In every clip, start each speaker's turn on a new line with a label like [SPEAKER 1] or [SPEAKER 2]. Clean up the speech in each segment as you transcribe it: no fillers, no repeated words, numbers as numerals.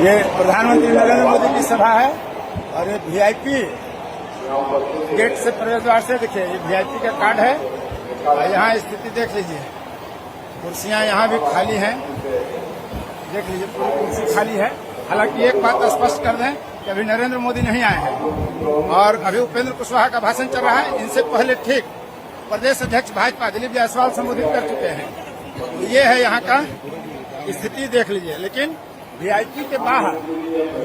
[SPEAKER 1] ये प्रधानमंत्री नरेंद्र मोदी की सभा है और ये वीआईपी गेट से प्रवेश द्वार से देखिए ये वीआईपी का कार्ड है और यहाँ स्थिति देख लीजिए, कुर्सियाँ यहाँ भी खाली हैं, देख लीजिए पूरी कुर्सी खाली है। हालांकि एक बात स्पष्ट कर दें कि अभी नरेंद्र मोदी नहीं आए हैं और अभी उपेंद्र कुशवाहा का भाषण चल रहा है। इनसे पहले ठीक प्रदेश अध्यक्ष भाजपा दिलीप जायसवाल संबोधित कर चुके हैं। तो ये है यहाँ का स्थिति देख लीजिए, लेकिन वीआईपी के बाहर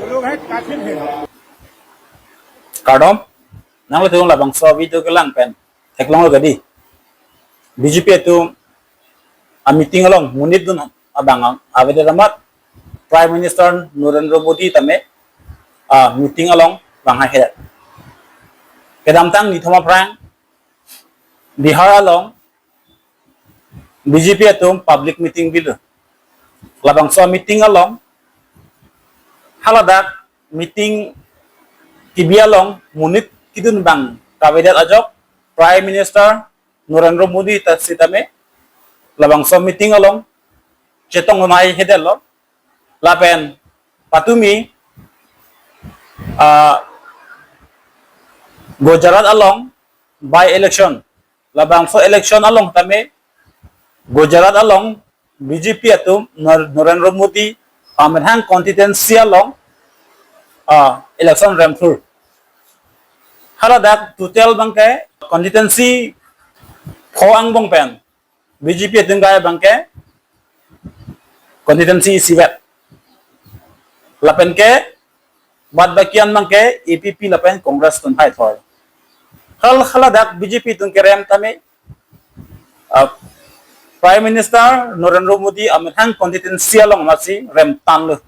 [SPEAKER 1] जो लोग हैं काफी भीड़ है।
[SPEAKER 2] Kardom, nang le tung la bang so video ke lang pen, thek long ga di. BJP tu a meeting along munit dun abang avede ramat Prime Minister Narendra Modi tame a meeting along bang ha head. Kedam tang ni thoma prang Bihar along BJP tu public meeting bill. Labang so meeting along haladak meeting Kibialong munit kidun bang kabinet ajok Prime Minister Narendra Modi tasitame labang so meeting along chetong mai hedelo lapen patumi Gujarat along by election labang so election along tame Gujarat along BJP atum Narendra Modi Amethang constituency along election ram through haladak total bangke constituency khoang bong pen BJP tinggai bangke constituency sibat lapen ke bad bakian bangke EPP lapen Congress tun hai thor haladak BJP tung kerem tame Prime Minister Narendra Modi Amethang constituency along masi rem tan lu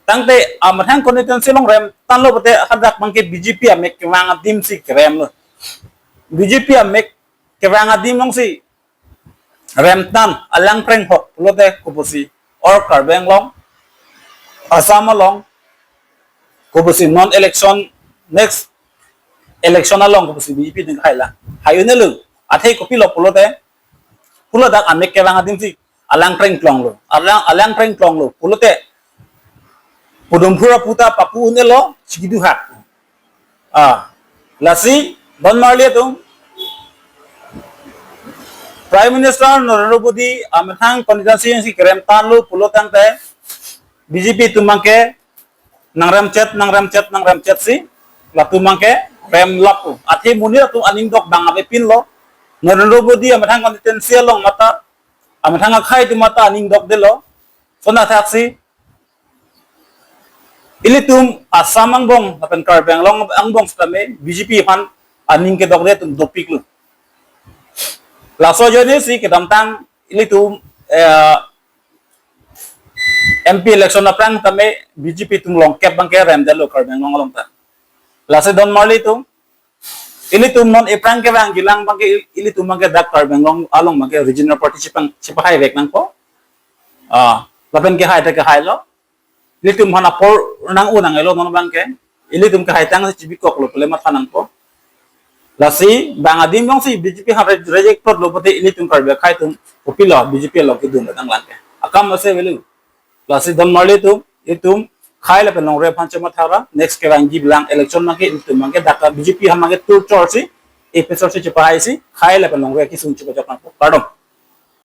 [SPEAKER 2] tangte Amethang constituency long rem tan lo bate hadak bangke BJP amek kewang adim si krem lo BJP amek kewang adim long si rem tan alang preng hok lo te kubusi or karbeng long Assam long kubusi non election next election along kubusi BJP ding haila hayune lu athei kopi lo pulo te pulo dak amek kewang adim si alang preng klong lo alang preng klong lo pulo te Pudumpura puta papu unelo chikidu hak. Lasi ban marliya tu Prime Minister Narendra Modi Amethang constituency si kerem tanlu pulo tangte BJP tumangke nangram chat si latu mangke rem lapu athi munir tu aning dok bang abe pin lo Narendra Modi Amethang constituency long mata Amethang khai tu mata aning dok de lo sona taksi ilitum Assam angbong apen karbeng long angbong stame BJP han aning ke dokre tum dopik lu laso jone si ke damtang ilitum MP election aprang tame BJP tum long kep bangke rem delo karbeng long ta lase don marli tum ilitum non eprang ke bang gilang bangke ilitum bangke dak karbeng long along bangke regional participant sipahai vek nang ko lapen ke hai ta ke hai lo ilitum hana por nang unang elo non bangke ilitum ka haitang si bikok lo pele mathanang ko lasi bangadim bang si BJP ha reject lo bote ilitum karbe khaitum opilo BJP lo ki dun dang langke akam ase velu lasi dam marle tu itum khai la penong re phanche mathara next ke rangi bilang election ma ke ilitum ma ke daka BJP ha ma ke tur chorsi episode se chipai si khai la penong re ki sun chu ko japan ko pardon